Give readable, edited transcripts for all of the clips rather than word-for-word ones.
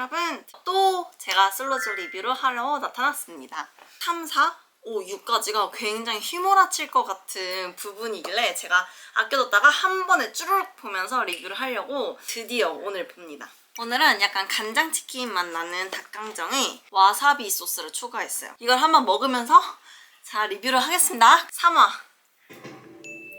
여러분, 또 제가 솔로지옥 리뷰를 하러 나타났습니다. 3, 4, 5, 6까지가 굉장히 휘몰아칠 것 같은 부분이길래 제가 아껴뒀다가 한 번에 쭈르륵 보면서 리뷰를 하려고 드디어 오늘 봅니다. 오늘은 약간 간장치킨 맛 나는 닭강정에 와사비 소스를 추가했어요. 이걸 한번 먹으면서 자 리뷰를 하겠습니다. 3화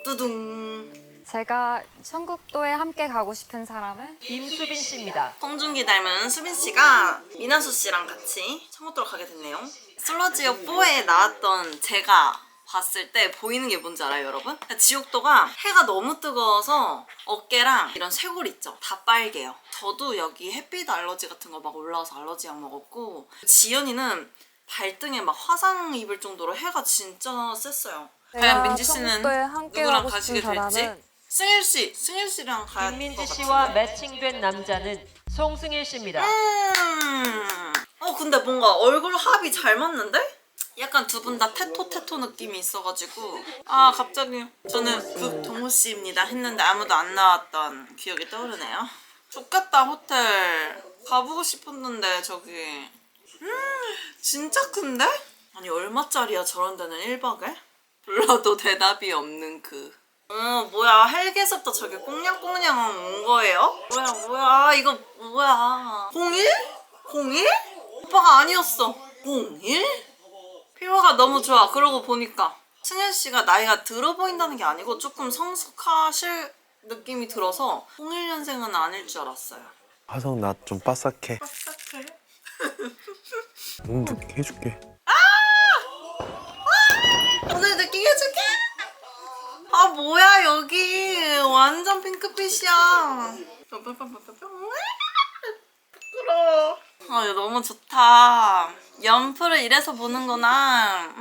뚜둥. 제가 청국도에 함께 가고 싶은 사람은 임수빈 씨입니다. 송중기 닮은 수빈 씨가 미나수 씨랑 같이 청국도로 가게 됐네요. 솔로지옥 4에 나왔던 제가 봤을 때 보이는 게 뭔지 알아요, 여러분? 지옥도가 해가 너무 뜨거워서 어깨랑 이런 쇄골 있죠? 다 빨개요. 저도 여기 햇빛 알러지 같은 거 막 올라와서 알러지 약 먹었고, 지연이는 발등에 막 화상 입을 정도로 해가 진짜 셌어요. 과연 민지 씨는 누구랑 가시게 될지? 승일 씨랑 가야 될 것 김민지 같은데. 씨와 매칭된 남자는 송승일 씨입니다. 근데 뭔가 얼굴 합이 잘 맞는데? 약간 두 분 다 테토 느낌이 있어가지고 갑자기 저는 국동호 씨입니다 했는데 아무도 안 나왔던 기억이 떠오르네요. 좋겠다. 호텔 가보고 싶었는데 저기 진짜 큰데? 아니 얼마짜리야 저런 데는 1박에? 불러도 대답이 없는 뭐야 헬게서부터 저기 꽁냥꽁냥 온 거예요? 뭐야 이거 뭐야 01? 01? 오빠가 아니었어 01? 피부가 너무 좋아. 그러고 보니까 승현 씨가 나이가 들어 보인다는 게 아니고 조금 성숙하실 느낌이 들어서 01년생은 아닐 줄 알았어요. 화성 나 좀 바삭해. 바삭해? 눈 느끼게 해줄게. 오늘 느끼게 해줄게. 뭐야 여기 완전 핑크빛이야. 부끄러워. 이거 너무 좋다. 연프를 이래서 보는구나.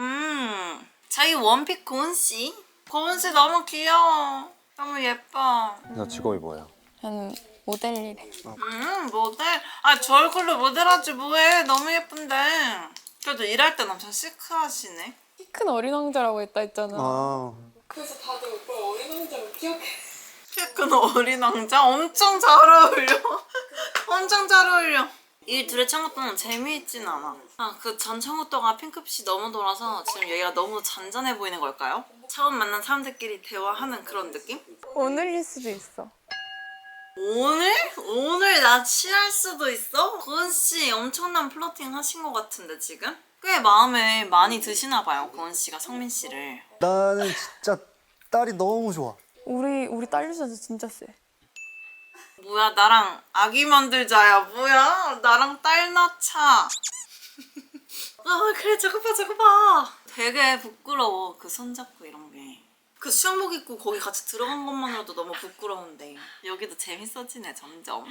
저희 원픽 고은씨. 고은씨 너무 귀여워. 너무 예뻐. 나 직업이 뭐야? 저는 모델 일해. 모델? 저 얼굴로 모델하지 뭐해. 너무 예쁜데. 그래도 일할 땐 엄청 시크하시네. 키 큰 어린 왕자라고 했잖아. 그래서 다들 오빠 어린 왕자로 기억해. 키 큰 어린 왕자? 엄청 잘 어울려. 엄청 잘 어울려. 이 둘의 청국도는 재미있진 않아. 그 전 청국도가 핑크빛이 너무 돌아서 지금 여기가 너무 잔잔해 보이는 걸까요? 처음 만난 사람들끼리 대화하는 그런 느낌? 오늘일 수도 있어. 오늘? 오늘 나 취할 수도 있어? 고은씨 엄청난 플러팅 하신 것 같은데 지금? 꽤 마음에 많이 드시나 봐요, 고은씨가 성민씨를. 나는 진짜 딸이 너무 좋아. 우리 딸 유전자 진짜 세. 뭐야 나랑 아기 만들자야. 뭐야 나랑 딸 낳자. 그래 저거 봐. 되게 부끄러워 그 손잡고 이런 게. 그 수영복 입고 거기 같이 들어간 것만으로도 너무 부끄러운데 여기도 재밌어지네 점점.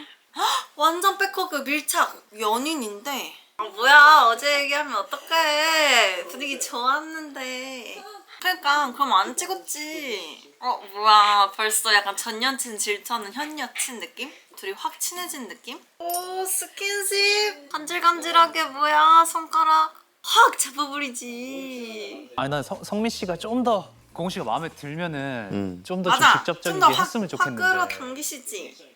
완전 백허그 밀착. 연인인데 뭐야 어제 얘기하면 어떡해. 분위기 좋았는데. 그러니까 그럼 안 찍었지. 뭐야 벌써 약간 전 여친 질투하는 현 여친 느낌? 둘이 확 친해진 느낌? 오 스킨십 간질간질하게. 뭐야 손가락 확 잡아버리지. 아니 난 성민 씨가 좀 더 공우 씨가 마음에 들면은 좀 더 맞아. 직접적인 좀 게 더 했으면 확 좋겠는데. 끌어당기시지.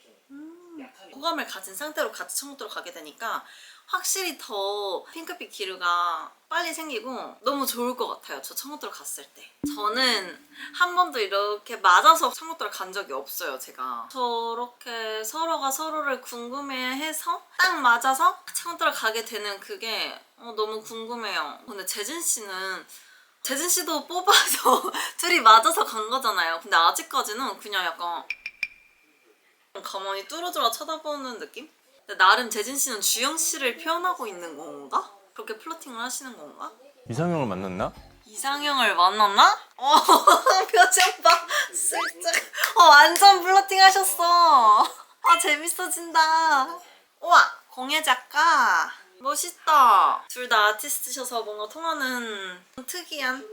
호감을 가진 상태로 같이 청국도로 가게 되니까 확실히 더 핑크빛 기류가 빨리 생기고 너무 좋을 것 같아요. 저 청국도로 갔을 때. 저는 한 번도 이렇게 맞아서 청국도를 간 적이 없어요. 제가 저렇게 서로가 서로를 궁금해해서 딱 맞아서 청국도를 가게 되는 그게 너무 궁금해요. 근데 재진 씨도 뽑아서 둘이 맞아서 간 거잖아요. 근데 아직까지는 그냥 약간 가만히 뚫어져라 쳐다보는 느낌? 근데 나름 재진 씨는 주영 씨를 표현하고 있는 건가? 그렇게 플러팅을 하시는 건가? 이상형을 만났나? 이상형을 만났나? 표정 봐. 슬쩍. 완전 플러팅 하셨어. 재밌어진다. 우와, 공예 작가. 멋있다. 둘 다 아티스트셔서 뭔가 통하는 특이한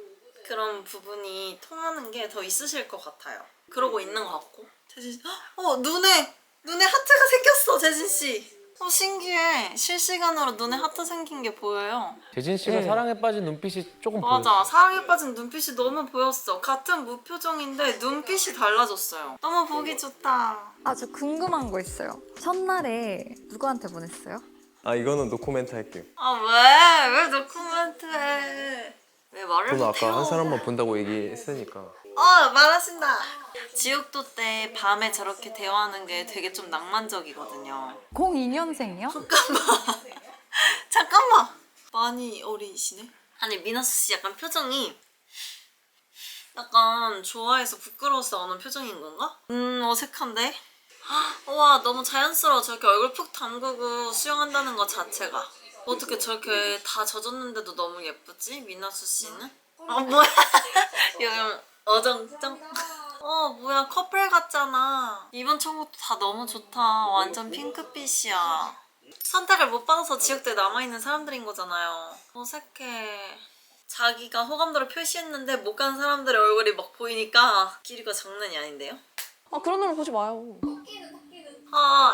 그런 부분이 통하는 게 더 있으실 것 같아요. 그러고 있는 것 같고. 재진 씨, 눈에 하트가 생겼어, 재진 씨. 신기해. 실시간으로 눈에 하트 생긴 게 보여요. 재진 씨가 사랑에 빠진 눈빛이 조금 맞아. 보였어. 사랑에 빠진 눈빛이 너무 보였어. 같은 무표정인데 눈빛이 달라졌어요. 너무 보기 좋다. 아주 궁금한 거 있어요. 첫날에 누구한테 보냈어요? 아 이거는 노코멘트 할게요. 아 왜? 왜 노코멘트 해? 왜 말을 저는 못해요? 아까 한 사람만 본다고 얘기했으니까. 말하신다. 지옥도 때 밤에 저렇게 대화하는 게 되게 좀 낭만적이거든요. 02년생이요? 잠깐만. 많이 어리시네. 아니 미나스 씨 약간 표정이 약간 좋아해서 부끄러워서 나오는 표정인 건가? 어색한데? 와 너무 자연스러워. 저렇게 얼굴 푹 담그고 수영한다는 것 자체가. 어떻게 저렇게 다 젖었는데도 너무 예쁘지? 미나수 씨는? 뭐야? 요즘 어정쩡? 뭐야 커플 같잖아. 이번 천국도 다 너무 좋다. 완전 핑크빛이야. 선택을 못 받아서 지옥대에 남아있는 사람들인 거잖아요. 어색해. 자기가 호감도를 표시했는데 못 간 사람들의 얼굴이 막 보이니까 기류가 장난이 아닌데요? 그런 놈을 보지 마요.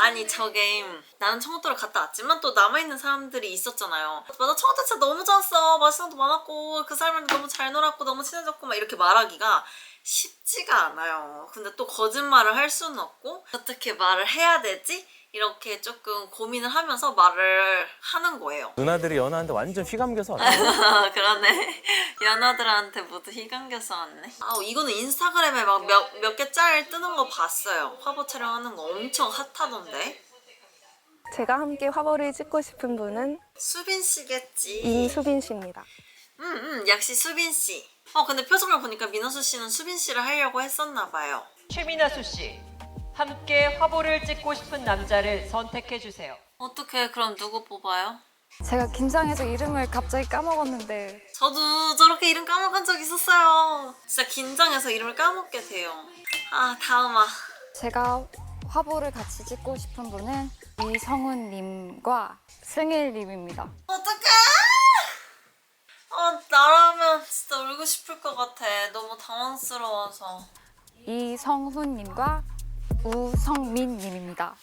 아니 저게 나는 청국도를 갔다 왔지만 또 남아있는 사람들이 있었잖아요. 맞아 청국도 진짜 너무 좋았어. 맛있는 것도 많았고 그 사람이랑 너무 잘 놀았고 너무 친해졌고 막 이렇게 말하기가 쉽지가 않아요. 근데 또 거짓말을 할 수는 없고 어떻게 말을 해야 되지? 이렇게 조금 고민을 하면서 말을 하는 거예요. 누나들이 연하한테 완전 휘감겨서 왔어요. 그러네. 연하들한테 모두 휘감겨서 왔네. 이거는 인스타그램에 막 몇 개 짤 뜨는 거 봤어요. 화보 촬영하는 거 엄청 핫하던데. 제가 함께 화보를 찍고 싶은 분은 수빈 씨겠지. 임수빈 씨입니다. 역시 수빈 씨. 근데 표정을 보니까 민호수 씨는 수빈 씨를 하려고 했었나 봐요. 최민아수 씨, 함께 화보를 찍고 싶은 남자를 선택해 주세요. 어떻게 그럼 누구 뽑아요? 제가 긴장해서 이름을 갑자기 까먹었는데 저도 저렇게 이름 까먹은 적 있었어요. 진짜 긴장해서 이름을 까먹게 돼요. 다음아. 제가 화보를 같이 찍고 싶은 분은 이성훈님과 승일님입니다. 어떡해! 나라면 진짜 울고 싶을 것 같아. 너무 당황스러워서. 이성훈님과 우성민님입니다.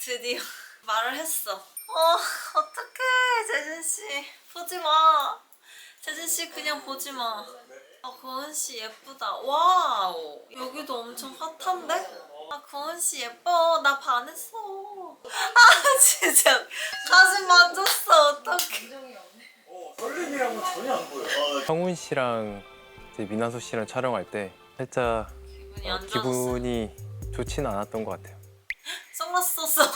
드디어 말을 했어. 어떡해 재진씨. 보지마. 재진씨 그냥 보지마. 고은씨 예쁘다. 와우 여기도 엄청 핫한데? 고은씨 예뻐. 나 반했어. 진짜 가슴 만졌어. 어떡해. 형훈 씨랑 이제 미나소 씨랑 촬영할 때 살짝 기분이 안 좋았어. 기분이 좋지는 않았던 것 같아요. 선글라스 썼어.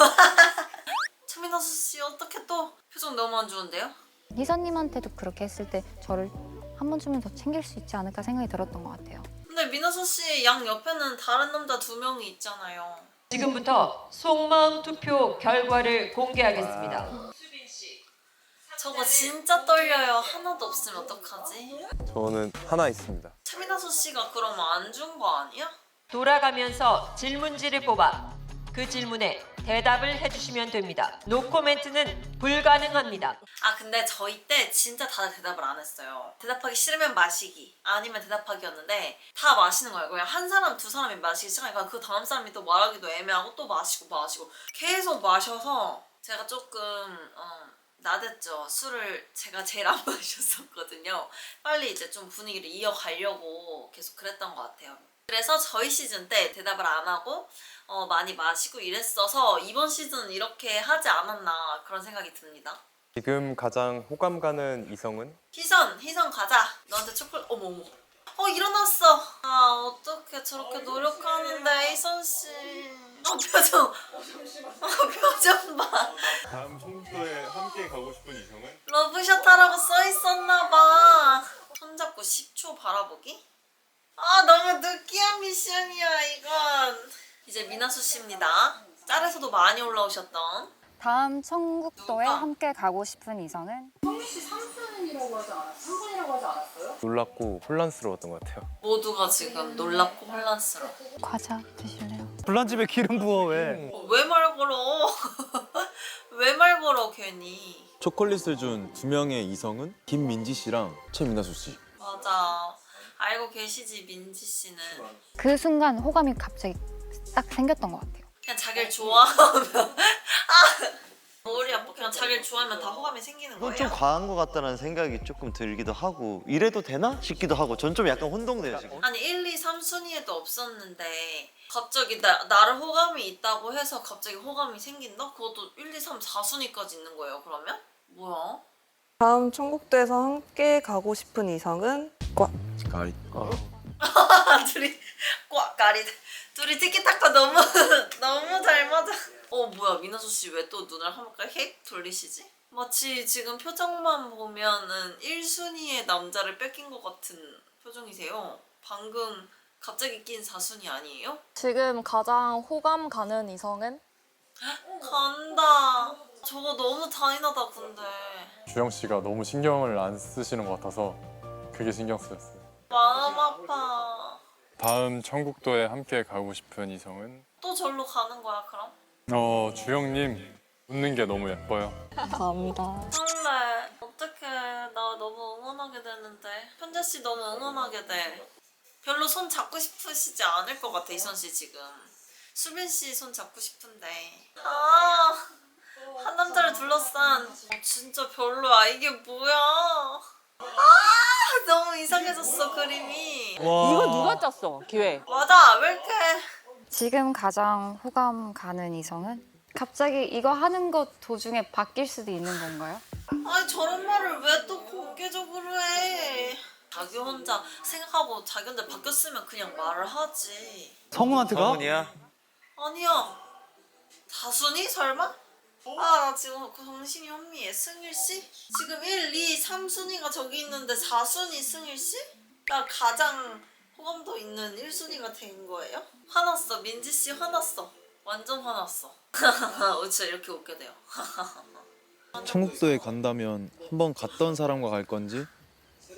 최민아수 씨 어떻게 또 표정 너무 안 좋은데요? 희선님한테도 그렇게 했을 때 저를 한 번쯤은 더 챙길 수 있지 않을까 생각이 들었던 것 같아요. 근데 민아수 씨 양 옆에는 다른 남자 2명이 있잖아요. 지금부터 속마음 투표 결과를 공개하겠습니다. 저거 진짜 떨려요. 하나도 없으면 어떡하지? 저는 하나 있습니다. 최민아수 씨가 그러면 안 준 거 아니야? 돌아가면서 질문지를 뽑아 그 질문에 대답을 해주시면 됩니다. 노코멘트는 불가능합니다. 근데 저희 때 진짜 다들 대답을 안 했어요. 대답하기 싫으면 마시기 아니면 대답하기였는데 다 마시는 거예요. 그냥 한 사람 두 사람이 마시기 시작하니까 그 다음 사람이 또 말하기도 애매하고 또 마시고 계속 마셔서 제가 조금 나댔죠. 술을 제가 제일 안 마셨었거든요. 빨리 이제 좀 분위기를 이어가려고 계속 그랬던 것 같아요. 그래서 저희 시즌 때 대답을 안 하고 많이 마시고 이랬어서 이번 시즌은 이렇게 하지 않았나 그런 생각이 듭니다. 지금 가장 호감 가는 이성은? 희선 가자. 너한테 초콜릿. 어머. 일어났어. 어떻게 저렇게 노력하는데 희선씨. 표정. 표정 봐. 다음 청국도에 함께 가고 싶은 이성은? 러브샷하라고 써있었나봐. 손잡고 10초 바라보기? 너무 느끼한 미션이야 이건. 이제 미나수 씨입니다. 짤에서도 많이 올라오셨던. 다음 청국도에 누가? 함께 가고 싶은 이성은 놀랍고 혼란스러웠던 것 같아요. 모두가 지금 놀랍고 혼란스러워. 과자 드실래요? 불난집에 기름 부어 왜? 왜 말 걸어? 왜 말 걸어 괜히. 초콜릿을 준 2명의 이성은 김민지 씨랑 최민아수 씨. 맞아. 알고 계시지 민지 씨는. 그 순간 호감이 갑자기 딱 생겼던 것 같아요. 그냥 자기를 좋아하면 머리 아파. 그냥 자기를 좋아하면 다 호감이 생기는 그건 거예요? 좀 과한 것 같다는 생각이 조금 들기도 하고 이래도 되나 싶기도 하고 전 좀 약간 혼동돼요 지금. 아니 1, 2, 3순위에도 없었는데 갑자기 나를 호감이 있다고 해서 갑자기 호감이 생긴다? 그것도 1, 2, 3, 4순위까지 있는 거예요 그러면? 뭐야? 다음 천국도에서 함께 가고 싶은 이성은 가리. 둘이 꽉가리 둘이 티키타카 너무 너무 잘 맞아. 뭐야 민아수 씨 왜 또 눈을 한 번까지 헥 돌리시지? 마치 지금 표정만 보면은 1순위의 남자를 뺏긴 것 같은 표정이세요. 방금 갑자기 낀 4순위 아니에요? 지금 가장 호감 가는 이성은? 간다. 저거 너무 잔인하다 근데. 주영 씨가 너무 신경을 안 쓰시는 것 같아서 그게 신경 쓰였어요. 마음 아파. 다음 천국도에 함께 가고 싶은 이성은 또 절로 가는 거야 그럼? 주영님 웃는 게 너무 예뻐요. 감사합니다. 설레. 어떡해. 나 너무 응원하게 되는데. 현재 씨 너무 응원하게 돼. 별로 손 잡고 싶으시지 않을 것 같아 이선 씨 지금. 수빈 씨 손 잡고 싶은데. 한 남자를 둘러싼. 진짜 별로야. 이게 뭐야? 너무 이상해졌어 그림이. 이거 누가 짰어? 기획. 맞아. 왜 이렇게. 지금 가장 호감 가는 이성은? 갑자기 이거 하는 것 도중에 바뀔 수도 있는 건가요? 아니 저런 말을 왜 또 공개적으로 해? 자기 혼자 생각하고 자기 혼자 바뀌었으면 그냥 말을 하지. 성훈한테 가? 성훈이야? 아니야. 다순이 설마? 나 지금 그 정신이 혼미해. 승일 씨? 지금 1, 2, 3순위가 저기 있는데 4순위 승일 씨? 나 가장 호감도 있는 1순위가 된 거예요? 화났어. 민지 씨 화났어. 완전 화났어. 진짜 이렇게 웃게 돼요. 천국도에 간다면 한 번 갔던 사람과 갈 건지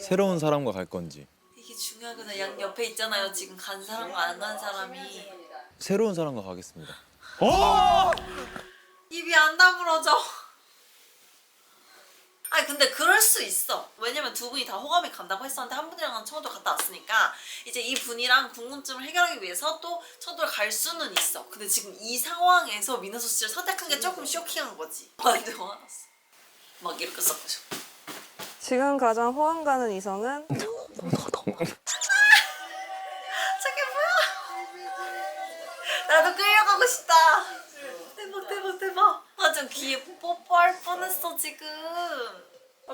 새로운 사람과 갈 건지. 이게 중요하구나. 양 옆에 있잖아요. 지금 간 사람과 안 간 사람이. 새로운 사람과 가겠습니다. 입이 안 다물어져. 아니 근데 그럴 수 있어. 왜냐면 두 분이 다 호감이 간다고 했었는데 한 분이랑은 청도 갔다 왔으니까 이제 이 분이랑 궁금증을 해결하기 위해서 또 청도를 갈 수는 있어. 근데 지금 이 상황에서 민호수 씨를 선택한 게 조금 쇼킹한 거지. 완전 화났어. 막 이렇게 섞으셔. 지금 가장 호감 가는 이성은 저게 뭐야? 나도 끌려가고 싶다. 대박 대박 대박. 완전 귀에 뽀뽀할 뻔했어 지금.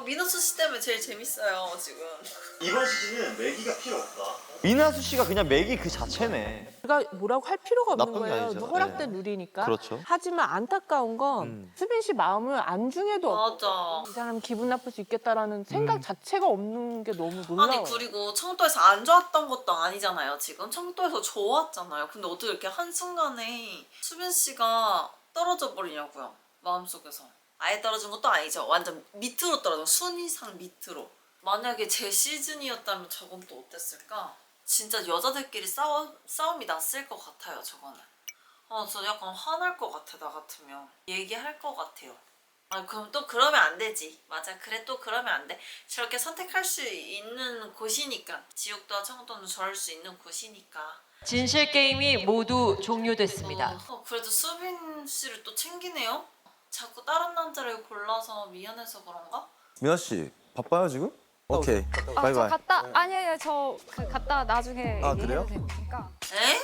민호수 씨 때문에 제일 재밌어요 지금. 이번 시즌은 매기가 필요 없다. 민하수 씨가 그냥 매기 그 자체네. 우리가 뭐라고 할 필요가 없는 나쁜 게 거예요. 아니죠. 허락된 룰이니까. 그렇죠. 하지만 안타까운 건 수빈 씨 마음을 안중에도 맞아. 이 사람 기분 나쁠 수 있겠다라는 생각 자체가 없는 게 너무 놀라워요. 아니 그리고 청도에서 안 좋았던 것도 아니잖아요 지금. 청도에서 좋았잖아요. 근데 어떻게 이렇게 한순간에 수빈 씨가 떨어져 버리냐고요 마음속에서. 아예 떨어진 것도 아니죠. 완전 밑으로 떨어져. 순위상 밑으로. 만약에 제 시즌이었다면 저건 또 어땠을까? 진짜 여자들끼리 싸움이 났을 것 같아요 저거는. 저 약간 화날 것 같아 나 같으면. 얘기할 것 같아요. 그럼 또 그러면 안 되지. 맞아. 그래 또 그러면 안 돼. 저렇게 선택할 수 있는 곳이니까. 지옥도와 청도는 저럴 수 있는 곳이니까. 진실 게임이 모두 종료됐습니다. 그래도 수빈 씨를 또 챙기네요. 자꾸 다른 남자를 골라서 미안해서 그런가? 민아 씨 바빠요 지금? 오케이. 저 바이바이. 아니에요. 저 갔다 나중에 아, 얘기해도 그래요? 되니까. 엥?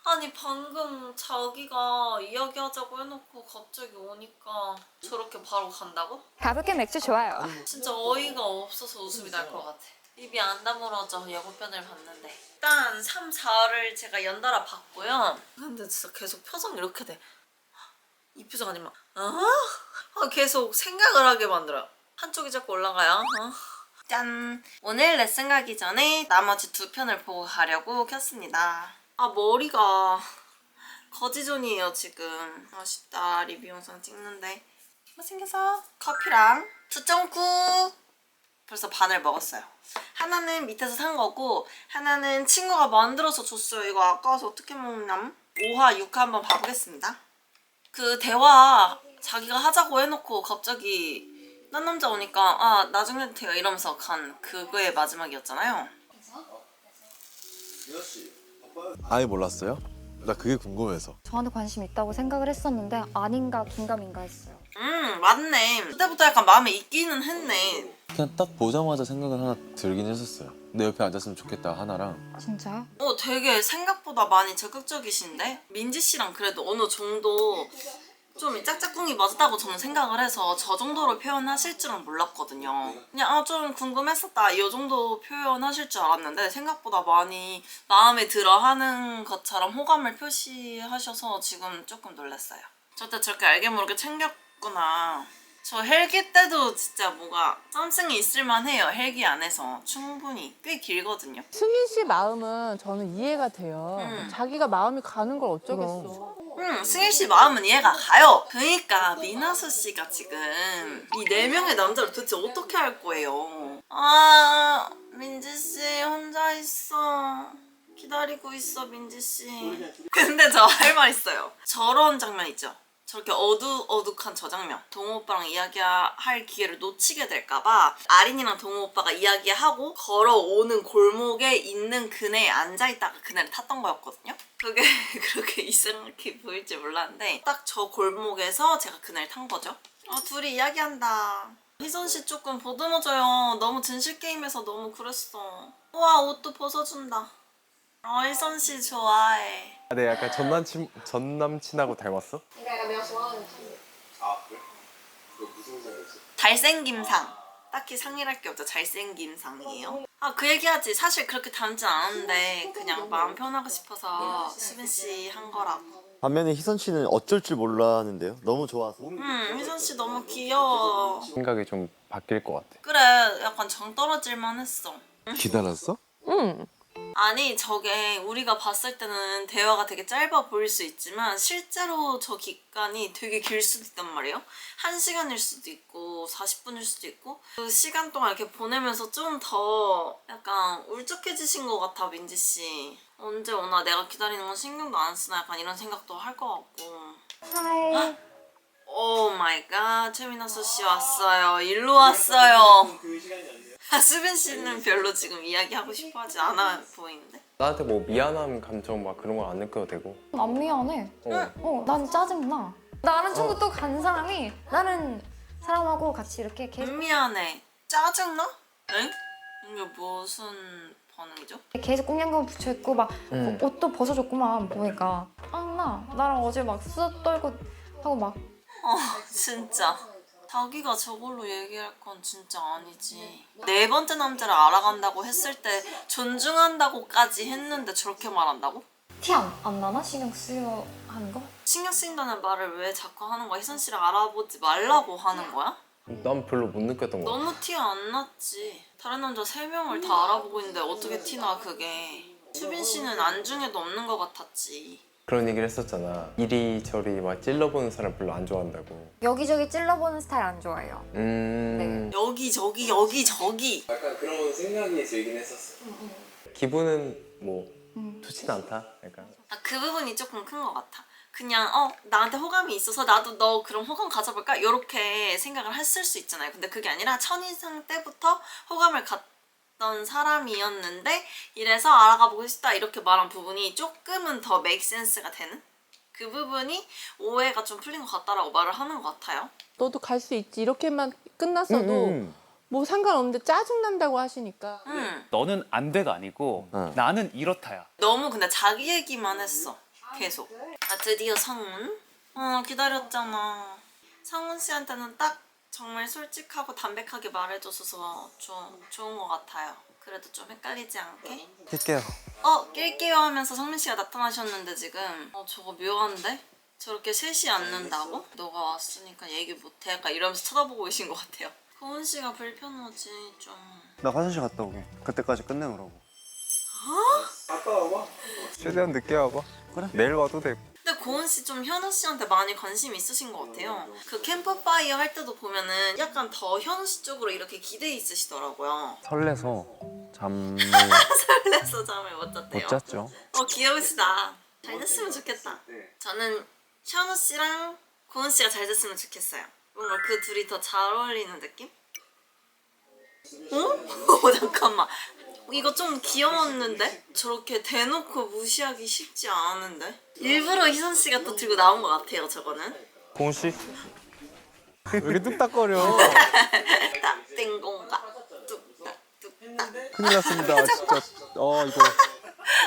아니 방금 자기가 이야기하자고 해놓고 갑자기 오니까 저렇게 바로 간다고? 가볍게 맥주 좋아요. 진짜 어이가 없어서 웃음이 날 것 같아. 입이 안 다물어져 예고편을 봤는데. 일단 3, 4를 제가 연달아 봤고요. 근데 진짜 계속 표정 이렇게 돼. 이 표정 아니면 계속 생각을 하게 만들어요. 한쪽이 자꾸 올라가요. 짠! 오늘 레슨 가기 전에 나머지 2편을 보고 가려고 켰습니다. 머리가 거지존이에요 지금. 아쉽다. 리뷰 영상 찍는데. 못생겨서 커피랑 2.9 벌써 반을 먹었어요. 하나는 밑에서 산 거고 하나는 친구가 만들어서 줬어요. 이거 아까워서 어떻게 먹나? 5화, 6화 한번 봐보겠습니다. 그 대화 자기가 하자고 해놓고 갑자기 딴 남자 오니까 나중에 해도 돼요 이러면서 간 그거의 마지막이었잖아요. 아예 몰랐어요? 나 그게 궁금해서. 저한테 관심 있다고 생각을 했었는데 아닌가 긴가민가 했어요. 맞네. 그때부터 약간 마음에 있기는 했네. 그냥 딱 보자마자 생각을 하나 들긴 했었어요. 내 옆에 앉았으면 좋겠다 하나랑. 진짜요? 되게 생각보다 많이 적극적이신데? 민지 씨랑 그래도 어느 정도 좀 짝짝꿍이 맞았다고 저는 생각을 해서 저 정도로 표현하실 줄은 몰랐거든요. 그냥 좀 궁금했었다 이 정도 표현하실 줄 알았는데 생각보다 많이 마음에 들어 하는 것처럼 호감을 표시하셔서 지금 조금 놀랐어요. 저때 저렇게 알게 모르게 챙겼구나. 저 헬기 때도 진짜 뭐가 썸씽이 있을만 해요. 헬기 안에서 충분히 꽤 길거든요. 승인 씨 마음은 저는 이해가 돼요. 자기가 마음이 가는 걸 어쩌겠어. 승일 씨 마음은 이해가 가요. 그러니까 미나수 씨가 지금 이 4명의 남자를 도대체 어떻게 할 거예요? 민지 씨 혼자 있어. 기다리고 있어 민지 씨. 근데 저 할 말 있어요. 저런 장면 있죠? 저렇게 어둑어둑한 저 장면. 동호 오빠랑 이야기할 기회를 놓치게 될까봐 아린이랑 동호 오빠가 이야기하고 걸어오는 골목에 있는 그네에 앉아있다가 그네를 탔던 거였거든요. 그게 그렇게 이상하게 보일지 몰랐는데 딱 저 골목에서 제가 그네를 탄 거죠. 둘이 이야기한다. 희선씨 조금 보듬어줘요. 너무 진실게임에서 너무 그랬어. 우와 옷도 벗어준다. 희선씨 좋아해. 네, 약간 전 남친하고 닮았어? 잘생김상. 딱히 상이랄 게 없죠. 잘생김상이에요. 그 얘기하지. 사실 그렇게 닮진 않았는데 그냥 마음 편하고 싶어서 수빈씨 한 거라고. 반면에 희선 씨는 어쩔 줄 몰랐는데요. 너무 좋아서. 희선씨 너무 귀여워. 생각이 좀 바뀔 것 같아. 그래 약간 정 떨어질만 했어. 기다렸어? 아니 저게 우리가 봤을 때는 대화가 되게 짧아 보일 수 있지만 실제로 저 기간이 되게 길 수도 있단 말이에요. 1시간일 수도 있고 40분일 수도 있고 그 시간 동안 이렇게 보내면서 좀 더 약간 울적해지신 것 같아 민지씨. 언제 오나 내가 기다리는 건 신경도 안 쓰나 약간 이런 생각도 할 것 같고. 하이. 오 마이 갓 최민아수 씨 왔어요. 일로 왔어요. 수빈 씨는 별로 지금 이야기하고 싶어 하지 않아 보이는데? 나한테 뭐 미안함 감정 막 그런 걸 안 느껴도 되고. 안 미안해. 난 짜증나. 나는 친구 또 간 사람이 다른 사람하고 같이 이렇게 계속 미안해. 짜증나? 엥? 이게 무슨 반응이죠? 계속 꽁냥꽁 붙여있고 막 옷도 벗어줬구만 보니까 나랑 어제 막 수다 떨고 하고 막 진짜 자기가 저걸로 얘기할 건 진짜 아니지. 4번째 남자를 알아간다고 했을 때 존중한다고까지 했는데 저렇게 말한다고? 티 안 나나? 신경 쓰여 하는 거? 신경 쓰인다는 말을 왜 자꾸 하는 거야? 희선 씨를 알아보지 말라고 하는 거야? 난 별로 못 느꼈던 것 같아. 너무 티 안 났지. 다른 남자 3명을 다 알아보고 있는데 어떻게 티나 그게. 수빈 씨는 안중에도 없는 것 같았지. 그런 얘기를 했었잖아. 이리저리 막 찔러보는 사람 별로 안 좋아한다고. 여기저기 찔러보는 스타일 안 좋아해요. 네. 여기저기 약간 그런 생각이 들긴 했었어. 기분은 뭐 좋진 않다. 약간. 그 부분이 조금 큰 것 같아. 그냥 나한테 호감이 있어서 나도 너 그럼 호감 가져볼까? 이렇게 생각을 했을 수 있잖아요. 근데 그게 아니라 첫인상 때부터 호감을 갖던 사람이었는데 이래서 알아가보고 싶다 이렇게 말한 부분이 조금은 더 make sense가 되는? 그 부분이 오해가 좀 풀린 것 같다라고 말을 하는 것 같아요. 너도 갈 수 있지. 이렇게만 끝났어도 뭐 상관없는데 짜증난다고 하시니까. 너는 안 돼가 아니고 나는 이렇다야. 너무 근데 자기 얘기만 했어. 계속. 드디어 상훈? 기다렸잖아. 상훈 씨한테는 딱 정말 솔직하고 담백하게 말해줘서 좀 좋은 것 같아요. 그래도 좀 헷갈리지 않게? 낄게요. 낄게요 하면서 성민 씨가 나타나셨는데 지금 저거 묘한데? 저렇게 셋이 앉는다고? 너가 왔으니까 얘기 못해 약간 이러면서 쳐다보고 계신 것 같아요. 고은 씨가 불편하지 좀. 나 화장실 갔다 오게. 그때까지 끝내놓으라고. 갔다 와봐. 최대한 늦게 와봐. 그래. 내일 와도 되고. 근데 고은 씨 좀 현우 씨한테 많이 관심이 있으신 것 같아요. 그 캠프파이어 할 때도 보면은 약간 더 현우 씨 쪽으로 이렇게 기대 있으시더라고요. 설레서 잠을 설레서 잠을 못 잤대요. 못 잤죠. 귀여우시다. 잘 됐으면 좋겠다. 저는 현우 씨랑 고은 씨가 잘 됐으면 좋겠어요. 뭔가 그 둘이 더 잘 어울리는 느낌? 어? 잠깐만. 이거 좀 귀여웠는데? 저렇게 대놓고 무시하기 쉽지 않은데? 일부러 희선 씨가 또 들고 나온 것 같아요, 저거는. 공씨 왜 이렇게 뚝딱거려? 땡공가. 뚝딱, 뚝딱. 큰일 났습니다. 진짜. 이거.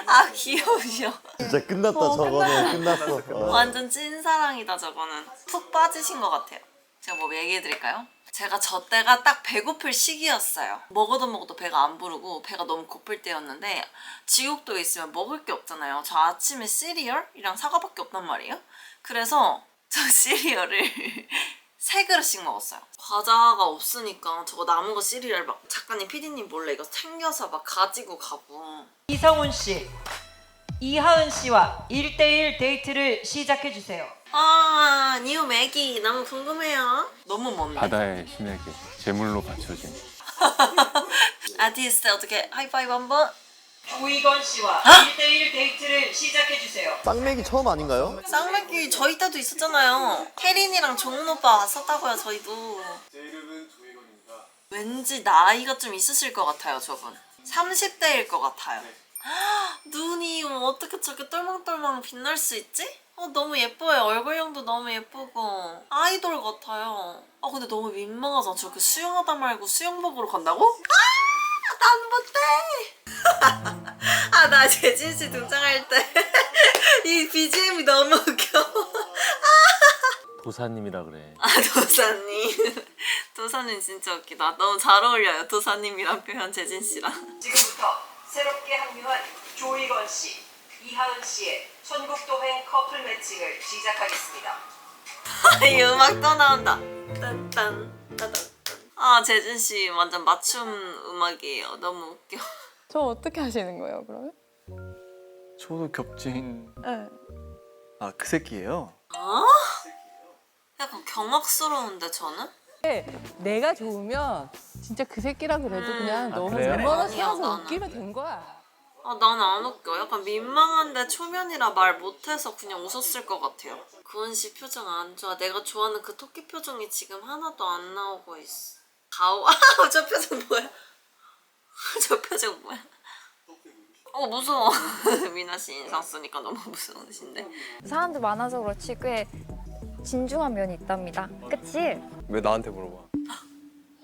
아, 귀여우셔. 진짜 끝났다 저거는 끝났어. 완전 찐사랑이다, 저거는. 푹 빠지신 것 같아요. 제가 뭐 얘기해드릴까요? 제가 저 때가 딱 배고플 시기였어요. 먹어도 배가 안 부르고 배가 너무 고플 때였는데 지옥도에 있으면 먹을 게 없잖아요. 저 아침에 시리얼이랑 사과밖에 없단 말이에요. 그래서 저 시리얼을 3그릇씩 먹었어요. 과자가 없으니까 저거 남은 거 시리얼 막 작가님, PD님 몰래 이거 챙겨서 막 가지고 가고. 이성훈 씨, 이하은 씨와 1대1 데이트를 시작해 주세요. 아, 뉴 맥이 너무 궁금해요. 너무 먼데. 바다의 신에게 제물로 바쳐진 아티스트 어떻게 하이파이브 한번? 조이건 씨와 1대1 데이트를 시작해 주세요. 쌍맥이 처음 아닌가요? 쌍맥기 저희 때도 있었잖아요. 혜린이랑 종훈 오빠 왔었다고요, 저희도. 제 이름은 조이건입니다. 왠지 나이가 좀 있으실 것 같아요, 저분. 30대일 것 같아요. 눈이 어떻게 저렇게 똘망똘망 빛날 수 있지? 너무 예뻐요. 얼굴형도 너무 예쁘고 아이돌 같아요. 근데 너무 민망하잖아. 저렇게 수영하다 말고 수영복으로 간다고? 난 못해. 나 재진 씨 등장할 때 이 BGM이 너무 웃겨. 도사님이라 그래. 도사님. 도사님 진짜 웃기다. 너무 잘 어울려요, 도사님이란 표현, 재진 씨랑. 지금부터 새롭게 합류한 조이건 씨, 이하은 씨의 천국도행 커플 매칭을 시작하겠습니다. 이 음악 또 나온다. 딴딴 따단. 재진 씨 완전 맞춤 음악이에요. 너무 웃겨. 저 어떻게 하시는 거예요, 그러면? 저도 겹친. 네. 그 새끼예요. 약간 경악스러운데 저는? 내가 좋으면 진짜 그 새끼라 그래도 그냥 너무 그래요? 얼마나 아니야, 살아서 나는. 웃기면 된 거야. 나는 안 웃겨. 약간 민망한데 초면이라 말 못해서 그냥 웃었을 것 같아요. 구은 씨 표정 안 좋아. 내가 좋아하는 그 토끼 표정이 지금 하나도 안 나오고 있어. 저 표정 뭐야? 저 표정 뭐야? 무서워. 미나 씨 인상 쓰니까 너무 무서우신데. 사람들 많아서 그렇지 꽤 진중한 면이 있답니다. 그치? 왜 나한테 물어봐?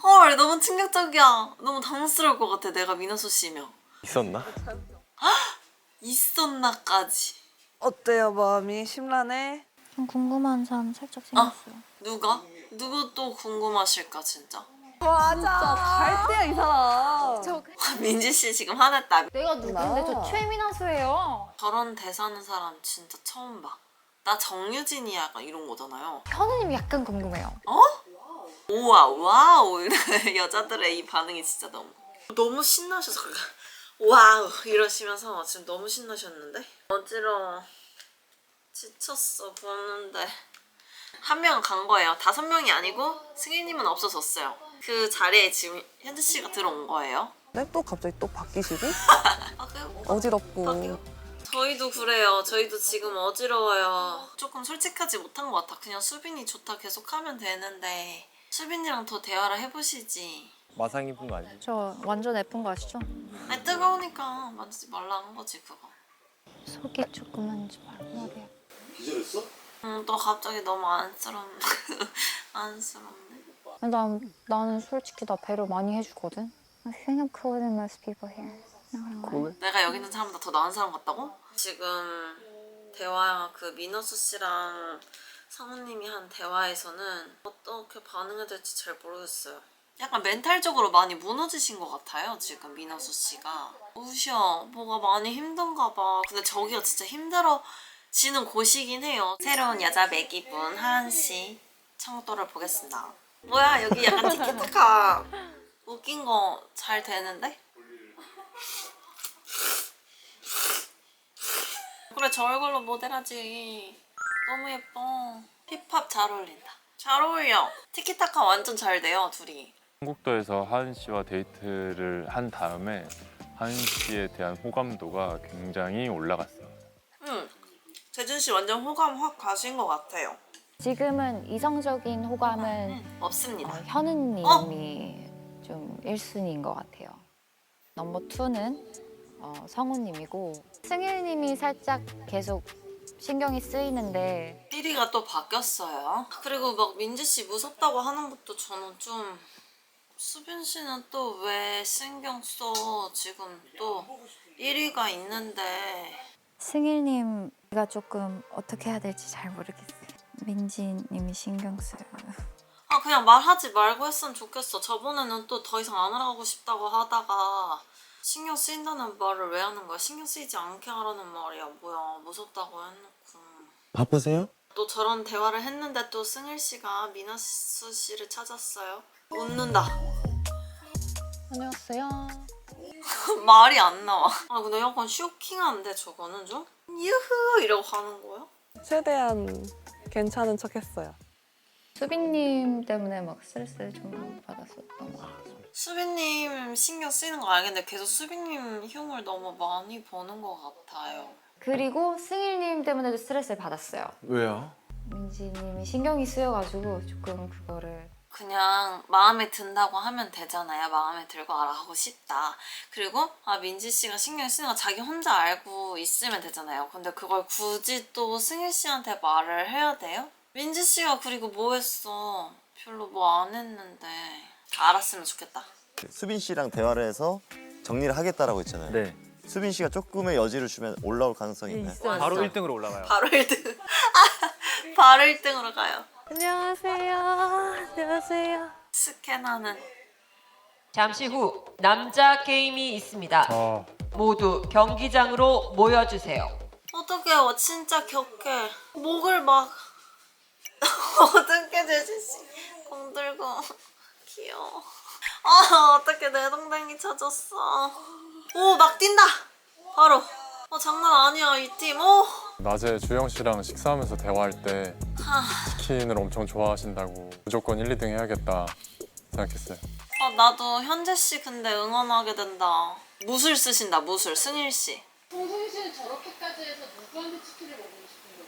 헐, 너무 충격적이야. 너무 당황스러울 것 같아. 내가 미나수 씨면. 있었나? 있었나까지. 어때요, 마음이 심란해? 좀 궁금한 사람 살짝 생겼어요. 누가? 누구 또 궁금하실까 진짜? 맞아. 갈 때야, 이 사람. 민지 씨 지금 화났다. 내가 누군데 저 최민아수예요. 저런 대사하는 사람 진짜 처음 봐. 나 정유진이 약간 이런 거잖아요. 현우님이 약간 궁금해요. 우와, 와우. 여자들의 이 반응이 진짜 너무 신나셔서 와우 이러시면서 지금 너무 신나셨는데? 어지러워. 지쳤어 보는데. 한 명 간 거예요. 5명이 아니고 승희님은 없어졌어요. 그 자리에 지금 현지 씨가 들어온 거예요. 네? 또 갑자기 또 바뀌시고? 그래요? 어지럽고. 저희도 그래요. 저희도 지금 어지러워요. 조금 솔직하지 못한 것 같아. 그냥 수빈이 좋다 계속 하면 되는데 수빈이랑 더 대화를 해보시지. 마상 입은 거 아니지? 저 완전 예쁜 거 아시죠? 아니 뜨거우니까 만지지 말라는 거지 그거. 속이 조금 만지 말라고요. 기절했어? 또 갑자기 너무 안쓰럽네. 나는 솔직히 나 배려 많이 해주거든. I think I'm cooler than most people here. 내가 여기 있는 사람보다 더 나은 사람 같다고? 지금 대화 그 민호수 씨랑 성우님이 한 대화에서는 어떻게 반응해야 될지 잘 모르겠어요. 약간 멘탈적으로 많이 무너지신 것 같아요 지금 민호수 씨가. 우셔 뭐가 많이 힘든가 봐. 근데 저기가 진짜 힘들어지는 곳이긴 해요. 새로운 여자 매기분 하은 씨 청도를 보겠습니다. 뭐야 여기 약간 티키타카 웃긴 거 잘 되는데? 그래 저 얼굴로 모델하지. 너무 예뻐. 힙합 잘 어울린다. 잘 어울려. 티키타카 완전 잘 돼요 둘이. 한국도에서 하은 씨와 데이트를 한 다음에 하은 씨에 대한 호감도가 굉장히 올라갔어요. 재준 씨 완전 호감 확 가신 것 같아요. 지금은 이성적인 호감은 없습니다. 현우님이 좀 1순위인 것 같아요. 넘버 2는 성우님이고 승일님이 살짝 계속 신경이 쓰이는데 1위가 또 바뀌었어요. 그리고 막 민지씨 무섭다고 하는 것도 저는 좀 수빈씨는 또 왜 신경 써? 지금 또 1위가 있는데 승일님가 조금 어떻게 해야 될지 잘 모르겠어요. 민지님이 신경 쓰여요. 아 그냥 말하지 말고 했으면 좋겠어. 저번에는 또 더 이상 안 알아가고 싶다고 하다가 신경 쓰인다는 말을 왜 하는 거야? 신경 쓰이지 않게 하라는 말이야. 뭐야 무섭다고 해놓고. 바쁘세요? 또 저런 대화를 했는데 또 승일 씨가 미나스 씨를 찾았어요. 웃는다. 안녕하세요. 말이 안 나와. 아 근데 약간 쇼킹한데 저거는 좀? 유후 이러고 가는 거야? 최대한 괜찮은 척했어요. 수빈님 때문에 막 스트레스를 좀 받았었던 것 같아요. 수빈님 신경 쓰이는 거 알겠는데 계속 수빈님 흉을 너무 많이 보는 것 같아요. 그리고 승일님 때문에도 스트레스를 받았어요. 왜요? 민지님이 신경이 쓰여가지고 조금 그거를 그냥 마음에 든다고 하면 되잖아요. 마음에 들고 알아가고 싶다. 그리고 민지 씨가 신경 쓰는 거 자기 혼자 알고 있으면 되잖아요. 근데 그걸 굳이 또 승일 씨한테 말을 해야 돼요? 민지 씨가 그리고 뭐 했어? 별로 뭐 안 했는데. 알았으면 좋겠다. 수빈 씨랑 대화를 해서 정리를 하겠다라고 했잖아요. 네. 수빈 씨가 조금의 여지를 주면 올라올 가능성이 있나요? 바로 1등으로 올라가요. 바로 1등. 바로 1등으로 가요. 안녕하세요. 안녕하세요. 스캔하는. 잠시 후 남자 게임이 있습니다. 모두 경기장으로 모여주세요. 어떡해 진짜 격해. 목을 막 어떡해 제시씨 공 들고 귀여워. 어떡해 내 동댕이 찾았어. 오 막 뛴다 바로. 장난 아니야 이 팀. 낮에 주영 씨랑 식사하면서 대화할 때 치킨을 엄청 좋아하신다고 무조건 1, 2등 해야겠다 생각했어요. 나도 현재씨 근데 응원하게 된다. 무술 쓰신다 무술 승일씨. 송승희 씨는 저렇게까지 해서 누구한테 치킨을 먹고 싶은 거예요?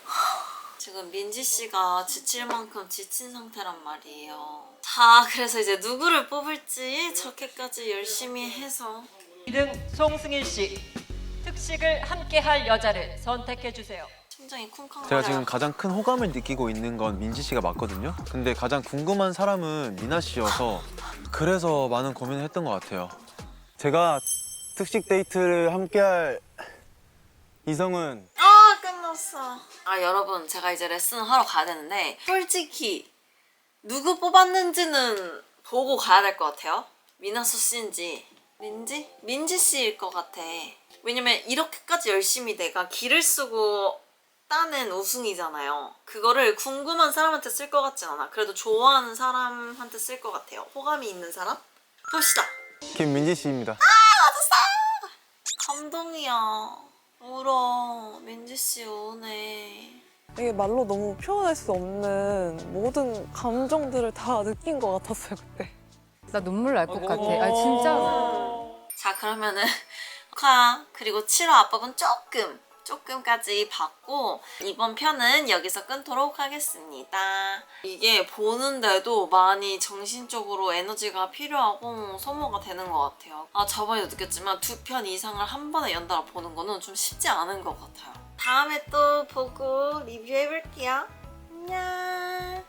지금 민지씨가 지칠 만큼 지친 상태란 말이에요. 자 그래서 이제 누구를 뽑을지 저렇게까지 열심히 해서 2등 송승일 씨, 특식을 함께 할 여자를 선택해 주세요. 심장이 쿵쾅거려요. 제가 지금 가장 큰 호감을 느끼고 있는 건 민지 씨가 맞거든요. 근데 가장 궁금한 사람은 미나 씨여서 그래서 많은 고민을 했던 것 같아요. 제가 특식 데이트를 함께할 이성은 끝났어. 여러분 제가 이제 레슨을 하러 가야 되는데 솔직히 누구 뽑았는지는 보고 가야 될 것 같아요. 미나수 씨인지 민지 씨일 것 같아. 왜냐면 이렇게까지 열심히 내가 기를 쓰고 따낸 우승이잖아요. 그거를 궁금한 사람한테 쓸 것 같진 않아. 그래도 좋아하는 사람한테 쓸 것 같아요. 호감이 있는 사람? 봅시다. 김민지 씨입니다. 감동이야. 울어. 민지씨 우네. 이게 말로 너무 표현할 수 없는 모든 감정들을 다 느낀 것 같았어요 그때. 나 눈물 날 것 같아. 진짜. 자 그러면은 축하. 그리고 7화 압박은 조금까지 받고 이번 편은 여기서 끊도록 하겠습니다. 이게 보는데도 많이 정신적으로 에너지가 필요하고 소모가 되는 것 같아요. 저번에도 느꼈지만 2편 이상을 한 번에 연달아 보는 거는 좀 쉽지 않은 것 같아요. 다음에 또 보고 리뷰해볼게요. 안녕.